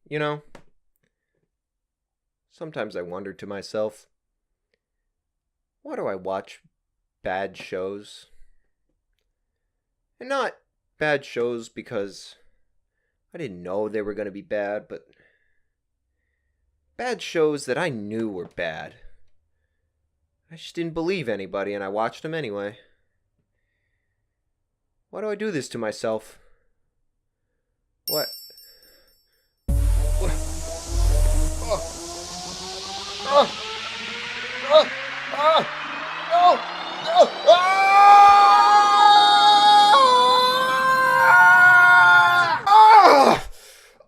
You know, sometimes I wonder to myself, why do I watch bad shows? And not bad shows because I didn't know they were going to be bad, but bad shows that I knew were bad. I just didn't believe anybody and I watched them anyway. Why do I do this to myself? What?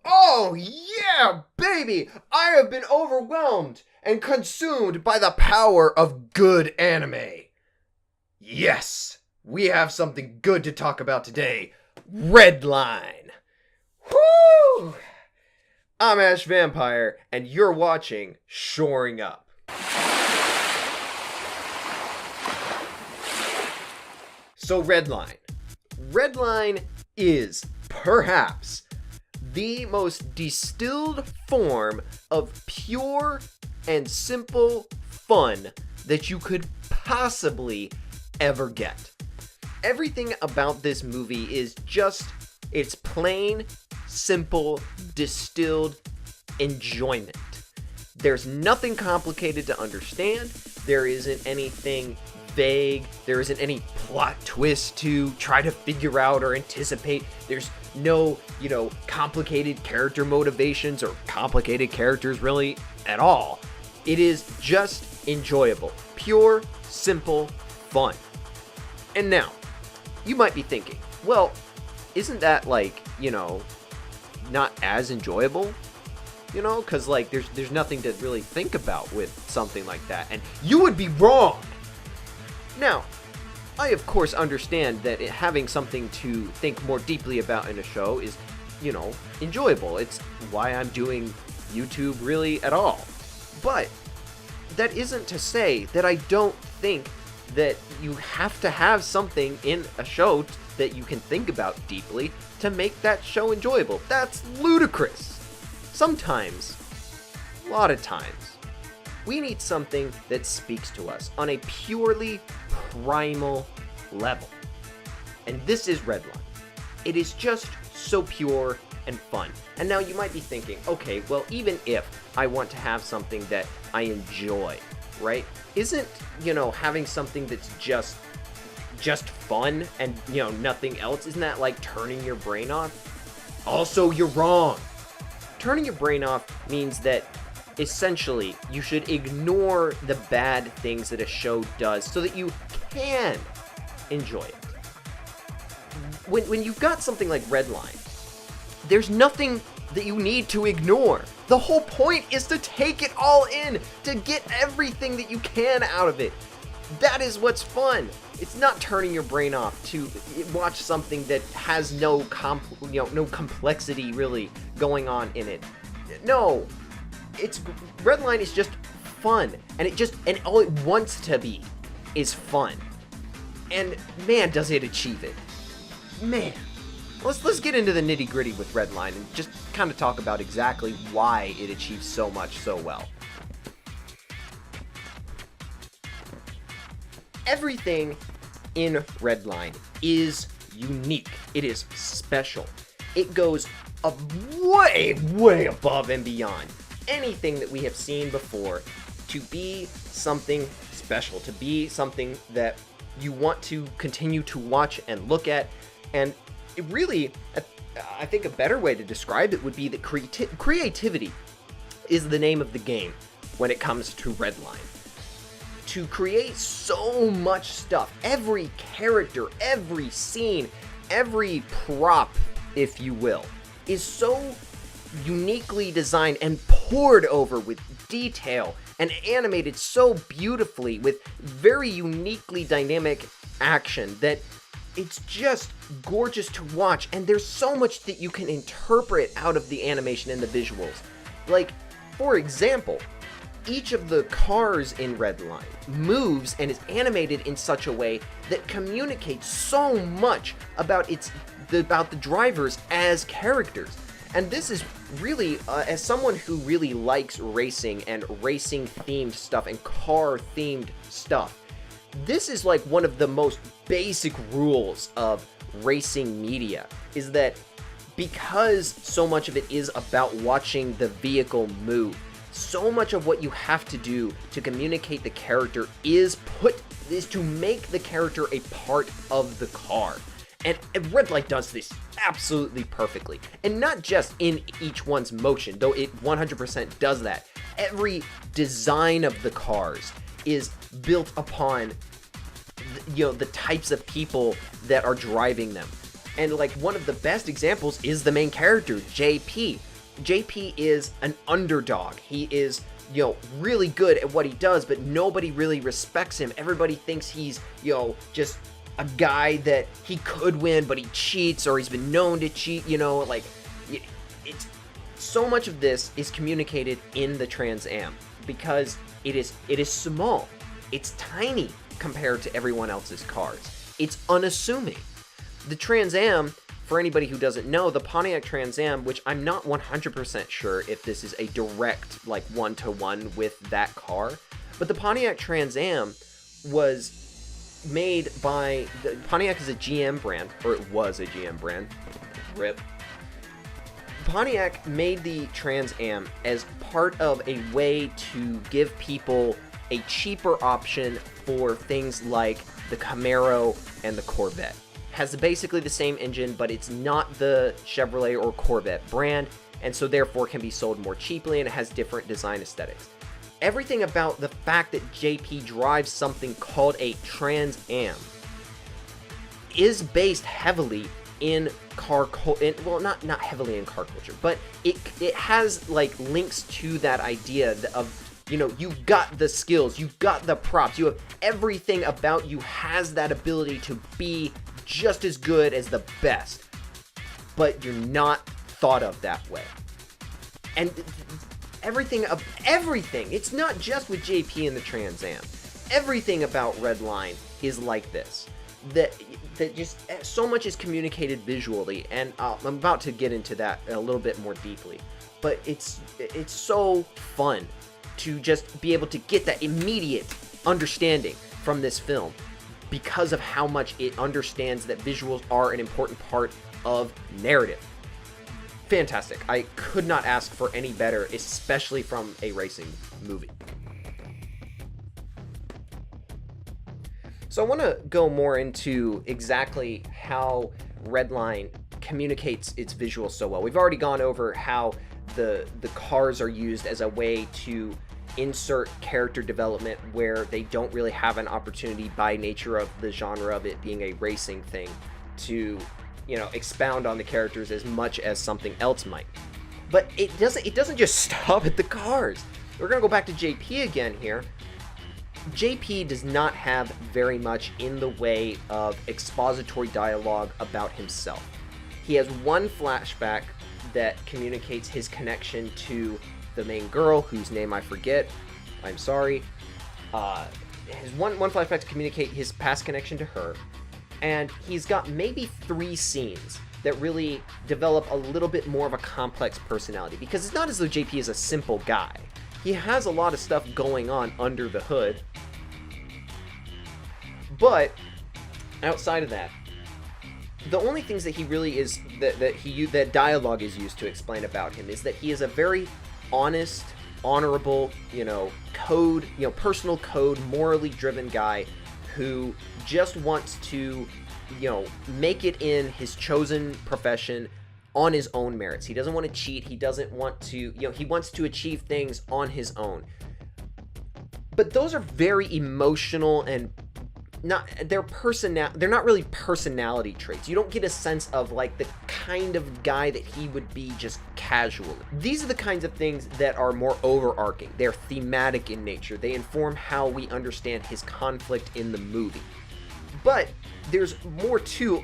Oh, yeah, baby! I have been overwhelmed and consumed by the power of good anime. Yes, we have something good to talk about today. Redline. Woo! I'm Ash Vampire, and you're watching Shoring Up. So Redline. Redline is, perhaps, the most distilled form of pure and simple fun that you could possibly ever get. Everything about this movie is just, it's plain, simple, distilled enjoyment. There's nothing complicated to understand. There isn't anything vague. There isn't any plot twist to try to figure out or anticipate. There's no, complicated character motivations or complicated characters really at all. It is just enjoyable. Pure, simple fun. And now, you might be thinking, well, isn't that not as enjoyable? Because there's nothing to really think about with something like that. And you would be wrong. Now, I of course understand that having something to think more deeply about in a show is, enjoyable. It's why I'm doing YouTube really at all. But that isn't to say that I don't think that you have to have something in a show that you can think about deeply to make that show enjoyable. That's ludicrous. Sometimes, a lot of times, we need something that speaks to us on a purely primal level. And this is Redline. It is just so pure and fun. And now you might be thinking, okay, well, even if I want to have something that I enjoy, right? Isn't, having something that's just fun and, nothing else, isn't that like turning your brain off? Also, you're wrong. Turning your brain off means that essentially you should ignore the bad things that a show does so that you can enjoy it. When you've got something like Redline, there's nothing that you need to ignore. The whole point is to take it all in, to get everything that you can out of it. That is what's fun. It's not turning your brain off to watch something that has no complexity really going on in it. No, Redline is just fun, and all it wants to be is fun. And man, does it achieve it. Man. Let's get into the nitty-gritty with Redline and just kind of talk about exactly why it achieves so much so well. Everything in Redline is unique. It is special. It goes way above and beyond anything that we have seen before to be something special, to be something that you want to continue to watch and look at. And it really, I think a better way to describe it would be that creativity is the name of the game when it comes to Redline. To create so much stuff, every character, every scene, every prop, if you will, is so uniquely designed and poured over with detail and animated so beautifully with very uniquely dynamic action that it's just gorgeous to watch, and there's so much that you can interpret out of the animation and the visuals. Like, for example, each of the cars in Redline moves and is animated in such a way that communicates so much about the drivers as characters. And this is really, as someone who really likes racing and racing-themed stuff and car-themed stuff, this is like one of the most basic rules of racing media, is that because so much of it is about watching the vehicle move, so much of what you have to do to communicate the character is to make the character a part of the car. And Redline does this absolutely perfectly. And not just in each one's motion, though it 100% does that. Every design of the cars is built upon, the types of people that are driving them. And like one of the best examples is the main character, JP. JP is an underdog. He is, really good at what he does, but nobody really respects him. Everybody thinks he's, just a guy that he could win, but he cheats, or he's been known to cheat, it's so much of this is communicated in the Trans Am because it is small. It's tiny compared to everyone else's cars. It's unassuming. The Trans Am, for anybody who doesn't know, the Pontiac Trans Am, which I'm not 100% sure if this is a direct, one-to-one with that car, but the Pontiac Trans Am was made by... Pontiac is a GM brand, or it was a GM brand. RIP. Pontiac made the Trans Am as part of a way to give people a cheaper option for things like the Camaro and the Corvette. Has basically the same engine, but it's not the Chevrolet or Corvette brand, and so therefore can be sold more cheaply, and it has different design aesthetics. Everything about the fact that JP drives something called a Trans Am is based heavily in car culture. Well, not heavily in car culture, but it has links to that idea of, you've got the skills, you've got the props, you have everything about you has that ability to be just as good as the best, but you're not thought of that way. And everything, it's not just with JP and the Trans Am. Everything about Redline is like this. That just so much is communicated visually, and I'm about to get into that a little bit more deeply. But it's so fun to just be able to get that immediate understanding from this film because of how much it understands that visuals are an important part of narrative. Fantastic. I could not ask for any better, especially from a racing movie. So I want to go more into exactly how Redline communicates its visuals so well. We've already gone over how the cars are used as a way to insert character development where they don't really have an opportunity by nature of the genre of it being a racing thing to, expound on the characters as much as something else might. But it doesn't just stop at the cars. We're going to go back to JP again here. JP does not have very much in the way of expository dialogue about himself. He has one flashback that communicates his connection to the main girl, whose name I forget. I'm sorry. His one flashback to communicate his past connection to her. And he's got maybe 3 scenes that really develop a little bit more of a complex personality. Because it's not as though JP is a simple guy. He has a lot of stuff going on under the hood. But outside of that, the only things that he really is that dialogue is used to explain about him is that he is a very honest, honorable, personal code, morally driven guy who just wants to, make it in his chosen profession on his own merits. He doesn't want to cheat. He doesn't want to, he wants to achieve things on his own. But those are very emotional and they're not really personality traits. You don't get a sense of the kind of guy that he would be just casually. These are the kinds of things that are more overarching. They're thematic in nature. They inform how we understand his conflict in the movie. But there's more to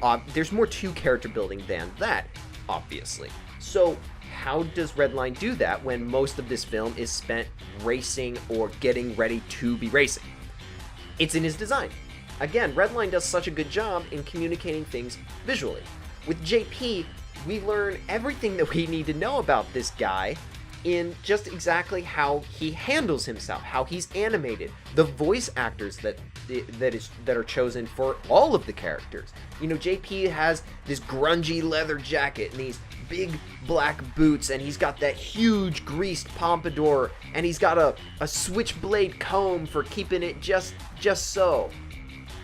character building than that, obviously. So how does Redline do that when most of this film is spent racing or getting ready to be racing? It's in his design. Again, Redline does such a good job in communicating things visually. With JP, we learn everything that we need to know about this guy in just exactly how he handles himself, how he's animated, the voice actors that are chosen for all of the characters. You know, JP has this grungy leather jacket and these big black boots, and he's got that huge greased pompadour, and he's got a switchblade comb for keeping it just so.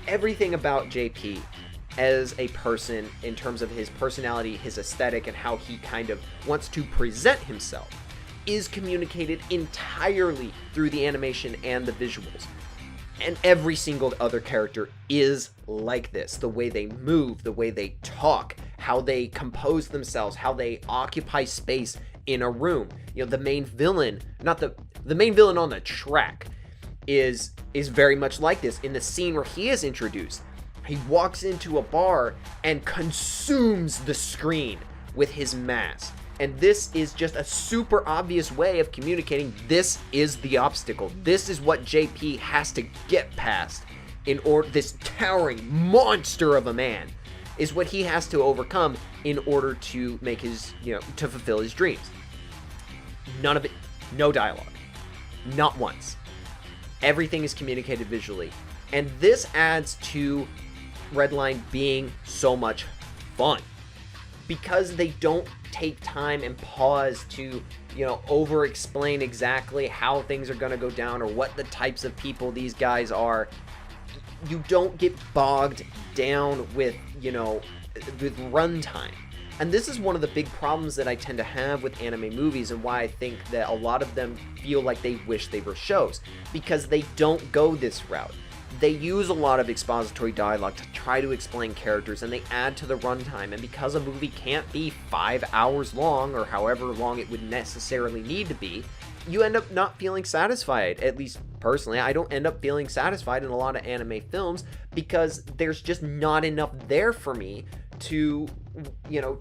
Everything about JP as a person, in terms of his personality, his aesthetic, and how he kind of wants to present himself, is communicated entirely through the animation and the visuals. And every single other character is like this. The way they move, the way they talk, how they compose themselves, how they occupy space in a room. You know, the main villain, not the main villain on the track is very much like this. In the scene where he is introduced, he walks into a bar and consumes the screen with his mask. And this is just a super obvious way of communicating this is the obstacle. This is what JP has to get past in order, this towering monster of a man is what he has to overcome in order to make his, to fulfill his dreams. None of it, no dialogue. Not once. Everything is communicated visually. And this adds to Redline being so much fun. Because they don't take time and pause to, over explain exactly how things are going to go down or what the types of people these guys are. You don't get bogged down with, with runtime. And this is one of the big problems that I tend to have with anime movies, and why I think that a lot of them feel like they wish they were shows, because they don't go this route. They use a lot of expository dialogue to try to explain characters, and they add to the runtime. And because a movie can't be 5 hours long, or however long it would necessarily need to be, you end up not feeling satisfied. At least personally, I don't end up feeling satisfied in a lot of anime films, because there's just not enough there for me to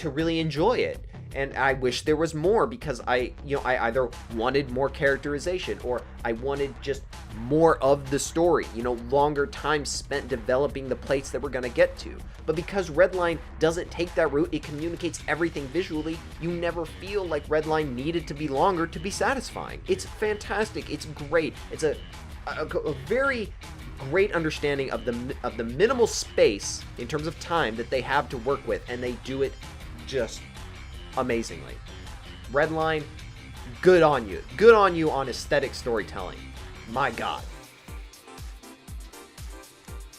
really enjoy it. And I wish there was more, because I either wanted more characterization, or I wanted just more of the story, longer time spent developing the plates that we're going to get to. But because Redline doesn't take that route, it communicates everything visually, you never feel like Redline needed to be longer to be satisfying. It's fantastic. It's great. It's a very great understanding of the minimal space in terms of time that they have to work with, and they do it just amazingly. Redline, good on you. Good on you on aesthetic storytelling. My God.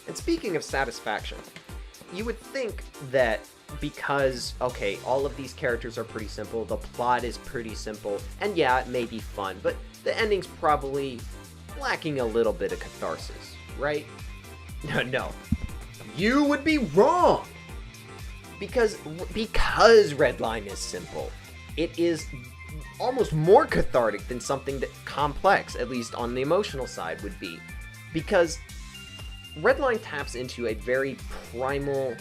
And speaking of satisfaction, you would think that because, okay, all of these characters are pretty simple, the plot is pretty simple, and yeah, it may be fun, but the ending's probably lacking a little bit of catharsis, right? No. You would be wrong! Because Redline is simple, it is almost more cathartic than something that complex, at least on the emotional side, would be. Because Redline taps into a very primal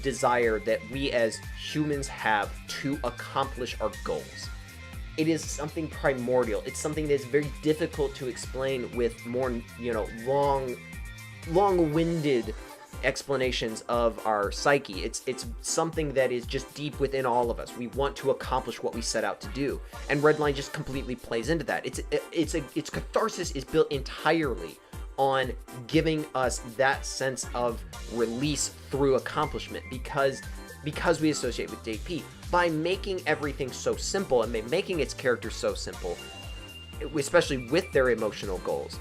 desire that we as humans have to accomplish our goals. It is something primordial. It's something that is very difficult to explain with more, long-winded explanations of our psyche. It's something that is just deep within all of us. We want to accomplish what we set out to do, and Redline just completely plays into that. Its catharsis is built entirely on giving us that sense of release through accomplishment, because we associate with JP. By making everything so simple, and by making its characters so simple, especially with their emotional goals,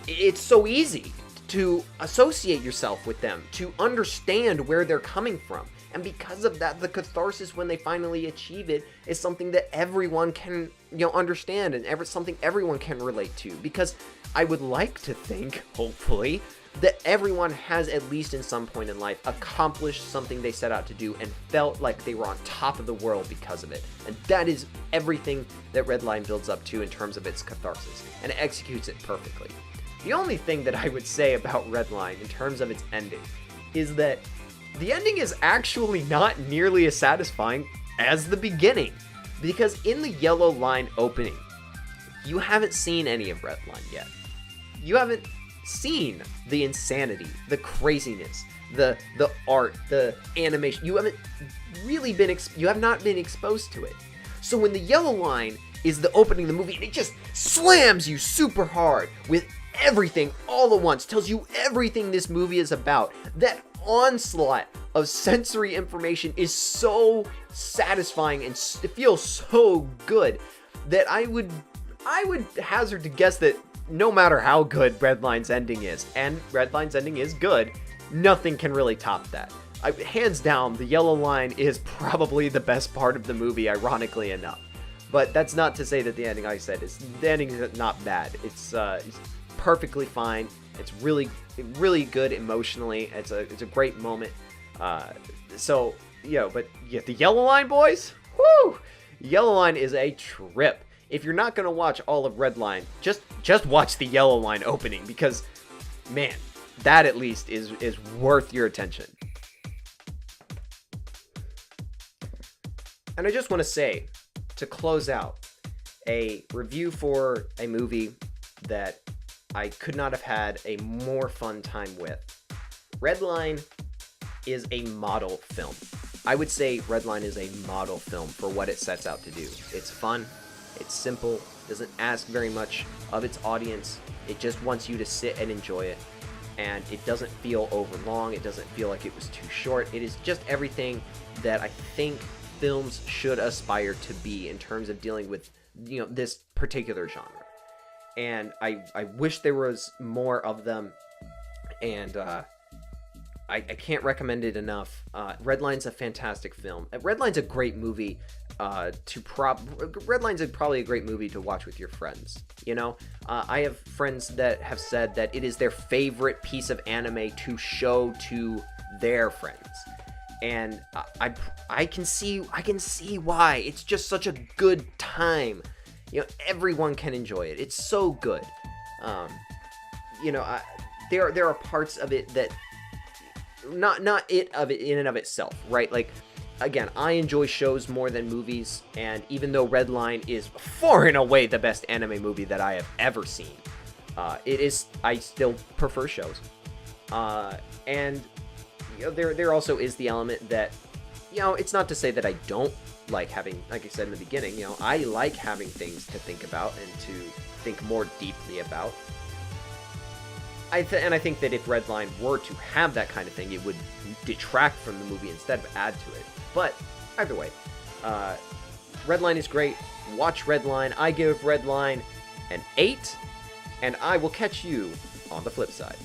it's so easy to associate yourself with them, to understand where they're coming from. And because of that, the catharsis when they finally achieve it is something that everyone can, understand, and something everyone can relate to. Because I would like to think, hopefully, that everyone has, at least in some point in life, accomplished something they set out to do and felt like they were on top of the world because of it. And that is everything that Redline builds up to in terms of its catharsis, and it executes it perfectly. The only thing that I would say about Redline in terms of its ending is that the ending is actually not nearly as satisfying as the beginning. Because in the Yellow Line opening, you haven't seen any of Redline yet. You haven't seen the insanity, the craziness, the art, the animation. You haven't really been you have not been exposed to it. So when the yellow line is the opening of the movie and it just slams you super hard with everything all at once, tells you everything this movie is about, that onslaught of sensory information is so satisfying and it feels so good that I would hazard to guess that no matter how good Redline's ending is, and Redline's ending is good, nothing can really top that. Hands down, the yellow line is probably the best part of the movie, ironically enough. But that's not to say that the ending, like I said, the ending is not bad. It's perfectly fine. It's really good emotionally. It's a great moment. But the yellow line, boys, whoo! Yellow line is a trip. If you're not gonna watch all of Redline, just watch the yellow line opening, because, man, that at least is worth your attention. And I just want to say, to close out, a review for a movie that I could not have had a more fun time with. Redline is a model film. I would say Redline is a model film for what it sets out to do. It's fun, it's simple, doesn't ask very much of its audience. It just wants you to sit and enjoy it. And it doesn't feel overlong, it doesn't feel like it was too short. It is just everything that I think films should aspire to be in terms of dealing with, this particular genre. And I wish there was more of them, and I can't recommend it enough. Redline's a fantastic film. Redline's a great movie. Redline's probably a great movie to watch with your friends. I have friends that have said that it is their favorite piece of anime to show to their friends. And I can see why. It's just such a good time. Everyone can enjoy it. It's so good. There are parts of it that not it of it in and of itself, right? Like, again, I enjoy shows more than movies, and even though Redline is far and away the best anime movie that I have ever seen, I still prefer shows. And there also is the element that, it's not to say that I don't like having, like I said in the beginning, I like having things to think about and to think more deeply about. I think that if Redline were to have that kind of thing, it would detract from the movie instead of add to it. But either way, Redline is great. Watch Redline. I give Redline an 8, and I will catch you on the flip side.